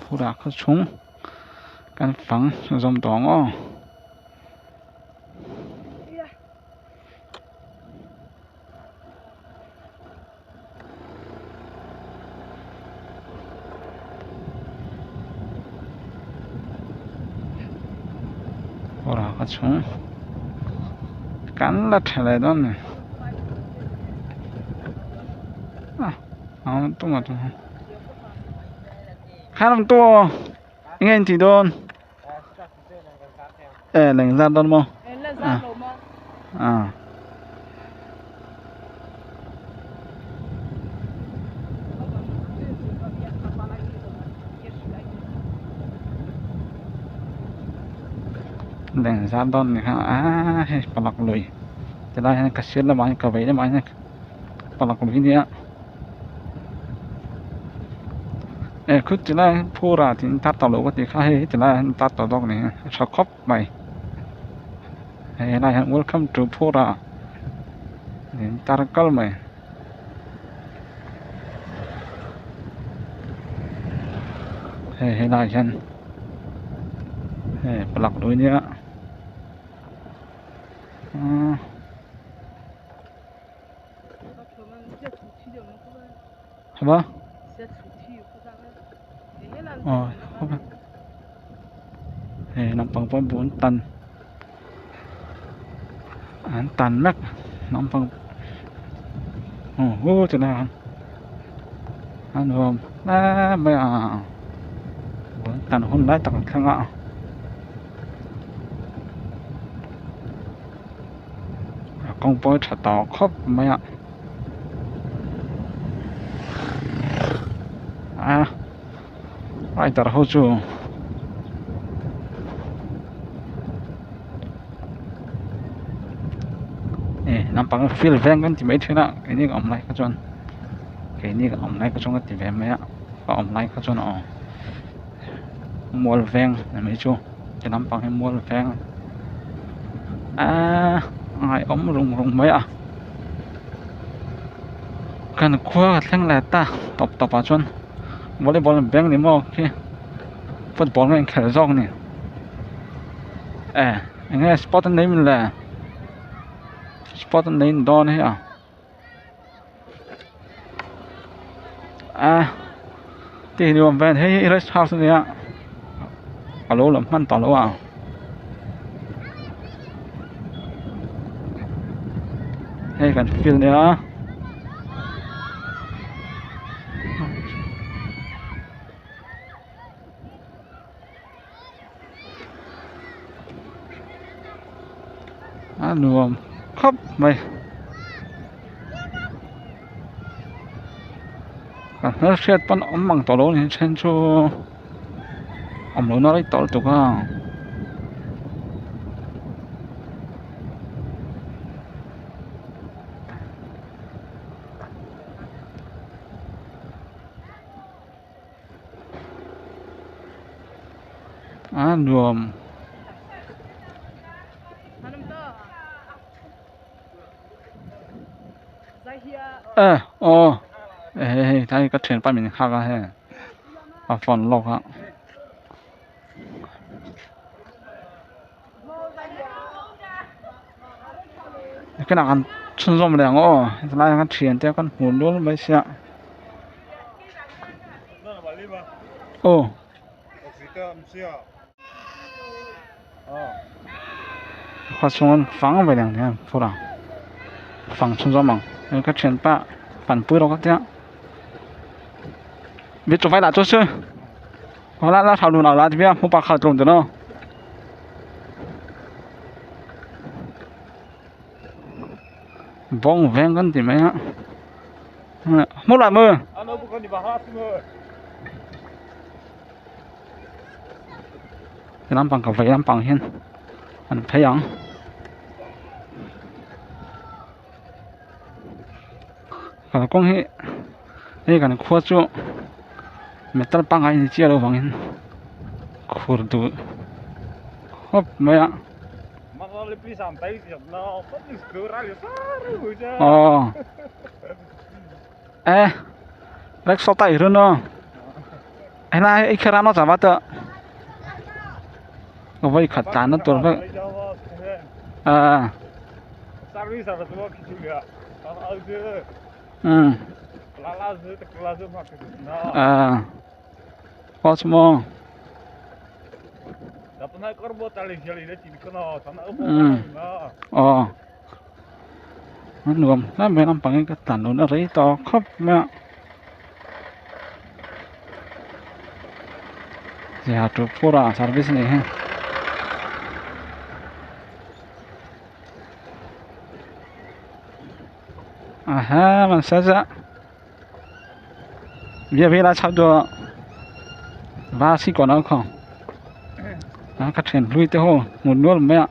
ผู้รักเขาชงการฝังจอมตองอ้อผู้รักเขาชงกันละเท่าไรตอนนี้เอาตัวมาตัวข้ามตัวยังไงที่โดนหนึ่งซาดอนมั้งหนึ่งซาดอนนี่ครับปลักลุยจะได้กระเชือกละมั้ยกระเวยละมั้ยเนี่ยปลักลุยเนี่ยคือจะได้ผู้ราที่ตัดต่อโลกที่เขาให้จะได้ตัดต่อดอกนี่ชอบครบไปให้ได้ welcome to ผู้รานี่ตัดกัลไหมให้ได้ฉันปลักลุยเนี่ยใช่ปะน้ำปังปอนบุญตันตันแม็กน้ำปังโอ้จะได้รวมไม่บุญตันหุ่นได้ตักข้างกองปอยถัดต่อครบไหมไอ้ตาเขาจูน้ำปังฟิลแวงกันที่ไม่ถึงนะไอ้นี่ก็อมไล่ก็จนไอ้นี่ก็อมไล่ก็จนก็ที่แวงไหมก็อมไล่ก็จนมัวแวงไม่จูจะน้ำปังให้มัวแวงไอ้อมลงไหมกันคว้าแท่งแหลตาตบปะจนวอลเลย์บอลแบงนี่มั้งโอเคฟุตบอลมันแข่งซอกนี่ยังไงสปอร์ตนี่มันแหละสปอร์ตนี่ดอนให้ที่นี่มันเป็นเฮ้ยเรสต์เฮาส์เนี่ยฮัลโหลแล้วมันต่อแล้วให้กันฟิลเนี่ยรวมครับไปแล้วเสียปันอมบังต่อแล้วนี่เช่นชัวอมโลน่าได้ต่อตัวก็รวมถ้าก็เทรนไปเหมือนข้าก็ให้ฟอนลอกครับขนาดกันชุนรมแรงสลายกันเทรนแต่กันหุ่นล้วนไม่เสียขอชวนฟังไปอย่างนี้พวกเราฟังชุนรมมั้งก็เทรนป้าปั่นปื้ดเราก็เจ้าวิจุไฟด่าจุดชื่อพอแล้วทำดูหน่อยละที่พี่ผู้ปากข่าวตรงจ้ะเนาะบ้องแวงกันที่ไหมฮะมุดหลังมือน้ำปังกับไฟน้ำปังเห็นอันพยังกันกงให้นี่กันขวดจูไม่ตัดปังให้เจ้าเราฟังเห็นขวดดูฮบไม่lebih santai sih kenapa nih gerak ya saru aja lek sotai rono 哎那一克拉诺咋巴的？我一看单那多了，啊，嗯，啊，好什么？哦，มันรวมแล้วไม่ลำปังก็ตันโดนอะไรต่อครับแม่เสียตัวพูดอ่ะซาร์วิสนี่ฮะฮะมันเสียจะเวลาชัดตัวว่าสิก่อนเอาของก็เห็นลุยเต้าหูหมุนด้วยไหมอ่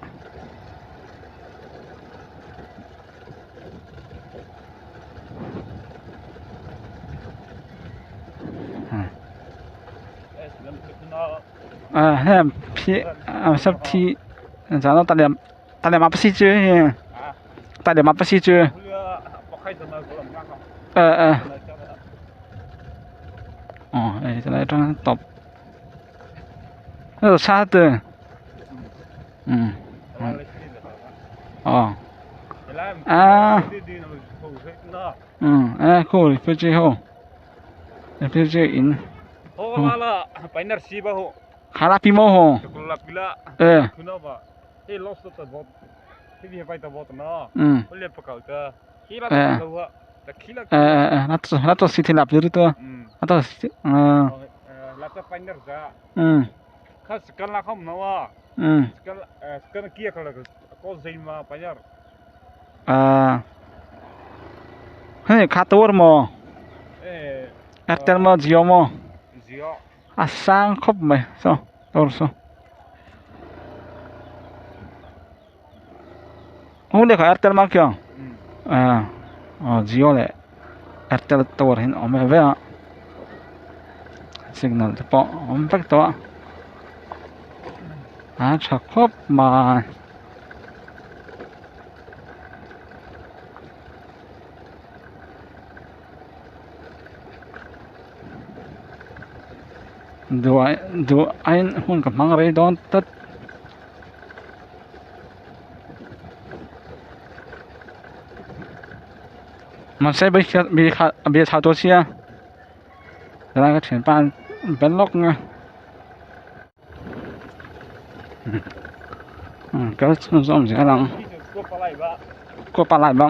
ะฮะพี่สักทีจะเราตัดเดี๋ยวมาประสิทธิ์เจอตัดเดี๋ยวมาประสิทธิ์เจออ๋อจะได้ต้องตอบชาติอ๋อคู่ไปเจ้าไปเจ้าอินไปนัดซีบ่ฮู้คาราปิโมโหคุณเอาบ่เฮ้ยลอสต์ตะบ่ที่มีไปตะบ่ตะเนาะเรียบประกาศก็ขี้ละตะบ่ตะขี้ละนัดสิที่ลับอยู่ตัวนัดละตะไปนัดซะคัสกันละคำเนาะกันเกียร์ก็ซิมาไปยัรเฮ้ยคาตัวมอแอร์เทลมอจิโอมอsang khóc mày sao đâu sao không được Airtel mà kìa Jio này Airtel tower hiện ở mày vậy signal thì bỏ ông bắt đó chắc khóc mà do ai hun ka mang re don tat mà sẽ bị thao tổ chia ra cái chuyện ban bên lóc nha cái giống gì đó có pa lại ba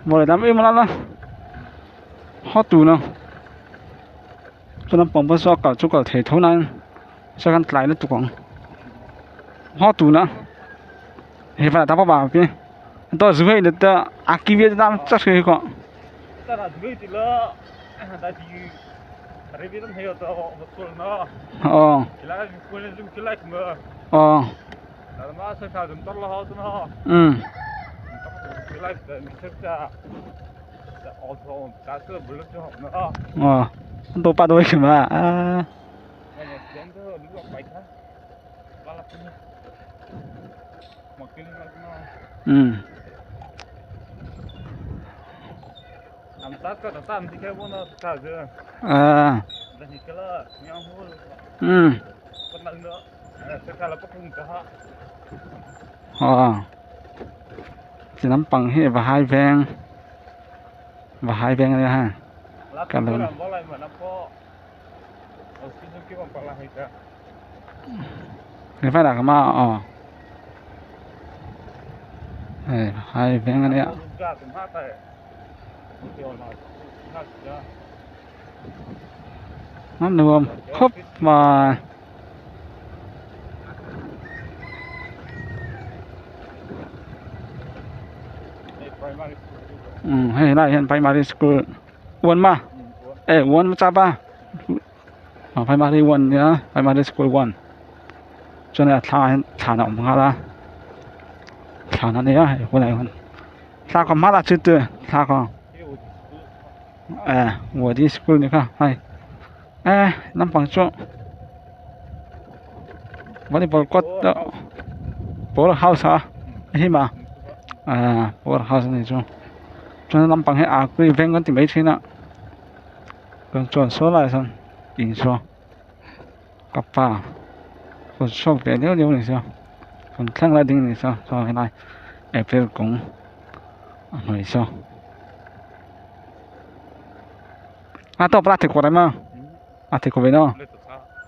บ่ได้ทำเองมาแล้วฮอดตูเนาะจนปองบ่ซอกกับจุกเทเท่านั้นสักกันหลายนะตุกองฮอดตูนะเฮ็ดว่าตาบ่บาพี่ตัวสวยเด้ออากิเวตามจักคือก็ตาสวยติละตาที่เรวินเฮยตัวบ่สวยเนาะแล้วก็คนจุกไลค์มาแล้วมาสักครั้งตลอดเนาะlike the Mr. also that's a bullet no tôi pa đôi mà làm sát cái tạm thì cái nó cả rồi thì cái là nhau hôn còn lần nữa cái là có cùng cảจะน้ำปังให้ว่าให้แพงเลยฮะกันเลยนี่ไฟดักมาอ๋อให้แพงอันเนี้ยนั่นรวมครบมาให้ได้เห็นไปมาที่สกูลวันมาวันมาจับป่ะไปมาที่วันเนี่ยไปมาที่สกูลวันจนเนี่ยทานออกมาละทานนั้นเนี่ยคนไหนคนทานก็มาละจุดตัวทานก็我的 school 你看南方州我的包括的包了 house 啊是吗包了 house 那种 Cho lâm bằng hệ agri ven con thì mấy thế nào còn chuẩn số lại xong in số cặp ba còn số về nếu này sao còn thăng lại đinh này sao cho cái này April cũng nói sao to pra thì có đấy mà thì có về nó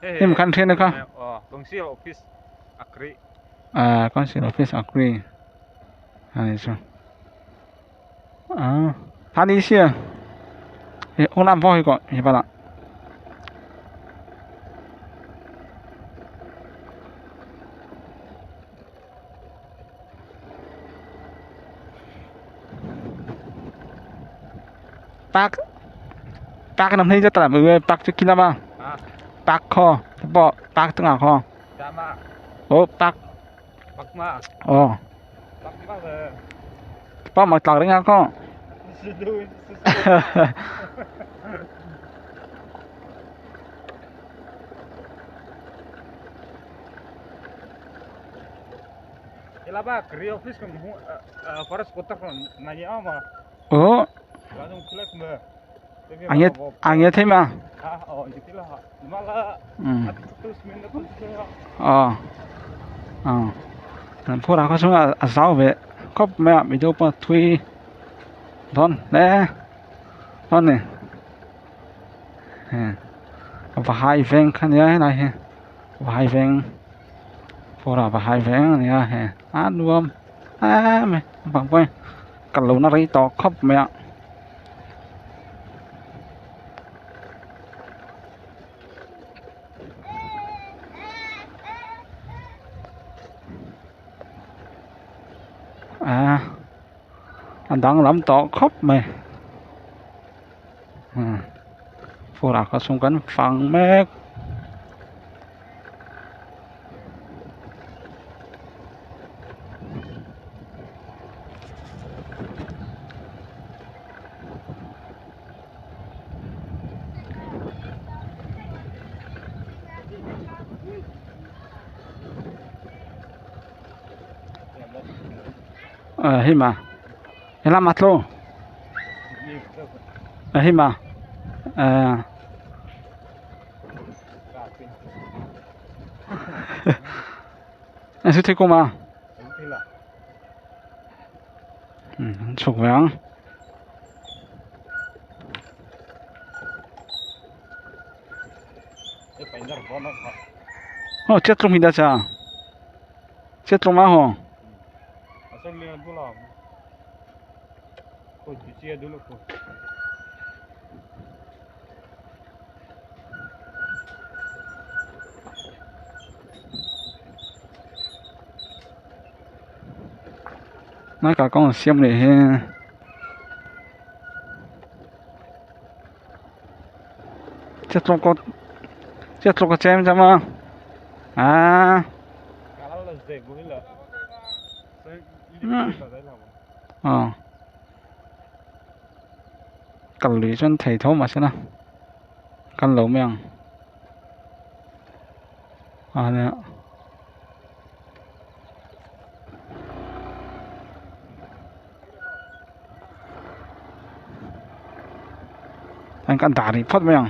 thêm một căn thêm nữa không công ty office agri con xin office agri này sao他的一些我南方一个一般了ปักน้ำที่จะตลาดมือปักจะกินแล้วป่ะปักคอบ่ปักตั้งหาคอจ้ามาโอ้ปักมาอ๋อปักมาเลยป้ามาตากได้ไงก็Ilaba career office kan forest kota kan nanya ama. Oh. Langsung kelak mbak. Angin thế mà. Itulah. Malah. Terus minat terus. Nên phố nào có xuống sáu về, có mẹ bị đâu mà thuê, đón nè, đón nè, và hai ven khăn nhớ này, và hai ven, phố nào và hai ven này luôn, mày bằng quay, cả lũ nó rít to khóc mẹ. Anh đang lắm to khóc mày phố nào có xung quanh phẳng mét hi mà làm mặt luôn hi mà anh sẽ thấy cô mà chụp vàng chết trong hình đã chả chết trong má hồ lihat dulu lah. Cuci dulu kok. Nói cả con xem để chết trong con xem cho mà. Kalau là gue là cần lưỡi chân thầy thấu mà xem nào cần lẩu miệng nè anh cần đá đi phát miệng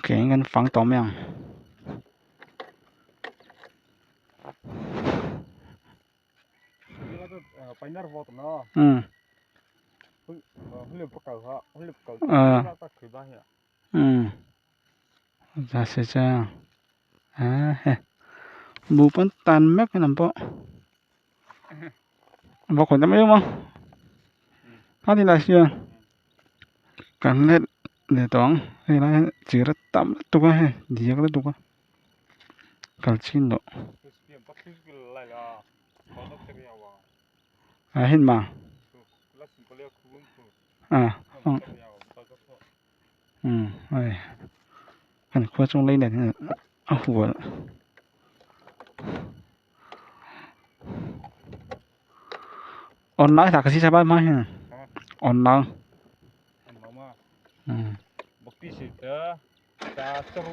cái ngân phẳng tóm miệng Painar vote no. Hulip pakau. Tak khibah ya. Ra sẽ ra. Bu pan tan mek nam po. Bo ko tam yêu mo. Ha thì là chưa. Kan let để tong. Hay là chỉ rất tắm tu cái gì cái tu cái. Kal chin do. Hin mà rồi cần khoa trong lấy này hùa on nói thật cái gì sao mai ha on nói bukti sih ta seru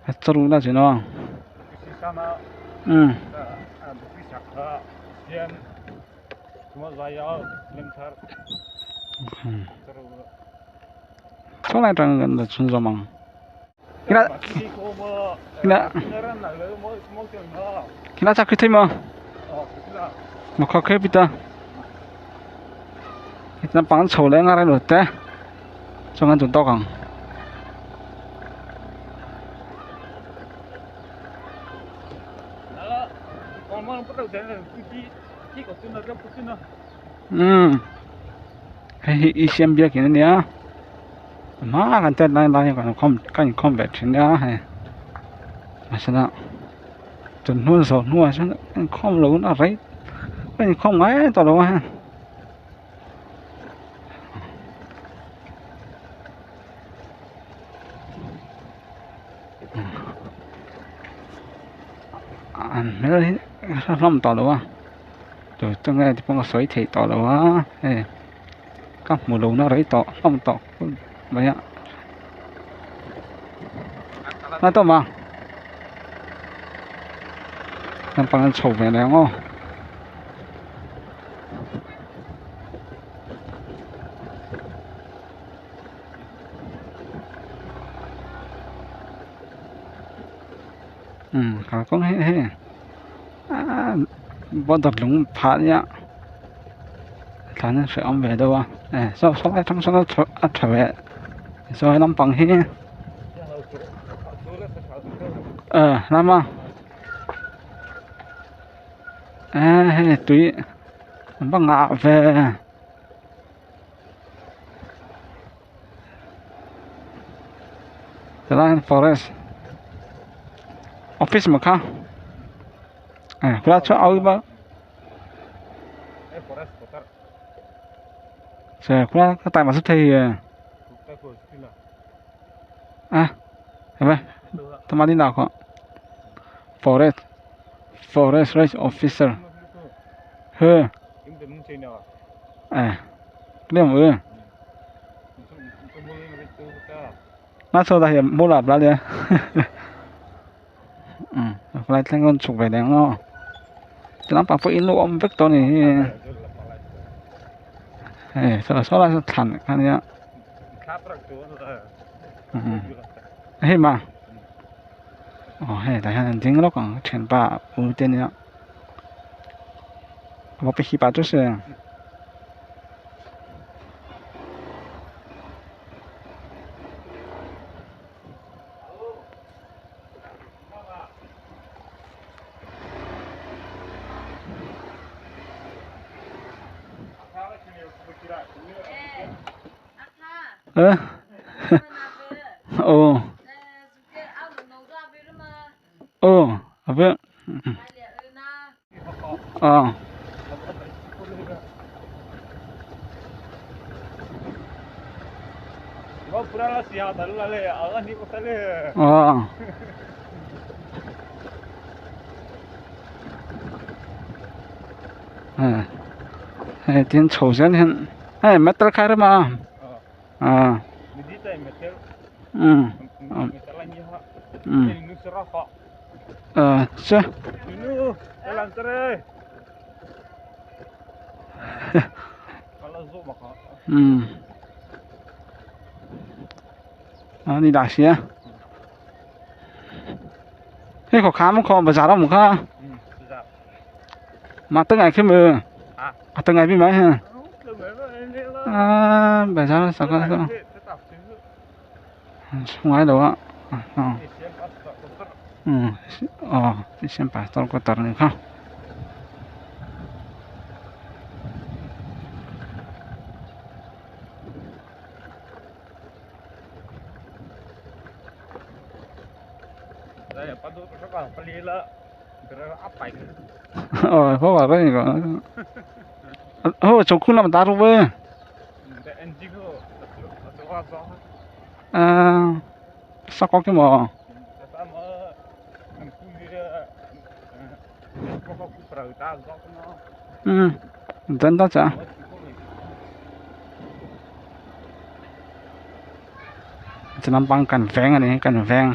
Hatsaru na sino. Sisana Bisakha Sian Cuma Zaya Lemthar Soalnya dengan Sunzomang. Kina cakri thay mà. Mà khó khép bita. Kita pangan chầu lấy ngay rồi té. Cho ngăn chúng to càng. Hay xem bia kia nè. Mà cái tên này còn không về chuyện đó hay. Mà sao đó. Chúng nuôi rồi nuôi sao không lâu nó rấy. Cái không ấy tao đâu ha. Nữa đấy không tỏ đâu à rồi trong này thì phong có sấy thì tỏ đâu á các một lồng nó đấy tỏ không tỏ vậy ạ nó tỏ mà làm bằng sầu về này khôngเขาก็ให้บ่ตัดลงผาเนี่ยฐานนั้นเอาไปด้วยซ้อไอ้ทั้งซ้ออัดแถวซ้อน้ำปังให้น้ำมาให้ตุ้ยบังอาเวจะได้ forest office mà khá kula cho au ba sẽ kula cái tại mà sắp thì thấy vậy thằng mà đi nào có forest range officer hơ liêm nó sao đây mua lạp ra đi lại thanh con chụp về đèn nó cho nó bằng với in lụm vector này sau đó xóa ra thẳng cái này hết mà tại hàng tiếng nó còn chuyển ba ưu tiên nữa một cái khi ba chút xíu vậy pura siya dalla le ani ko tale tiếng chầu dân hiện metal khai ra mà di tay metal metal lagi ha ini serafa sih ini jalan tere kalau zo maka đi đại xía thế có khám không bao giờ đâu một khá mà tới ngày khi mà tới ngày bị mấy ha bây giờ sao có sao không ai đâu á thì xem phải tao có tờ này không saya padu sekarang pelila gerak apa ini có vào đây có chỗ khu làm ta rồi với sao có cái mỏ dân đó chảจะนำปังกันแฝงอันนี้กันแฝง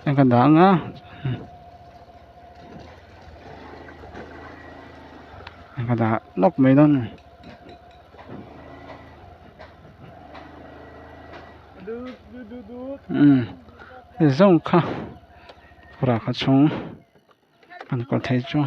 Ang ganda nga. Ang ganda. Nok may doon. Zong ka. Pura ka chung. An ko thay chung.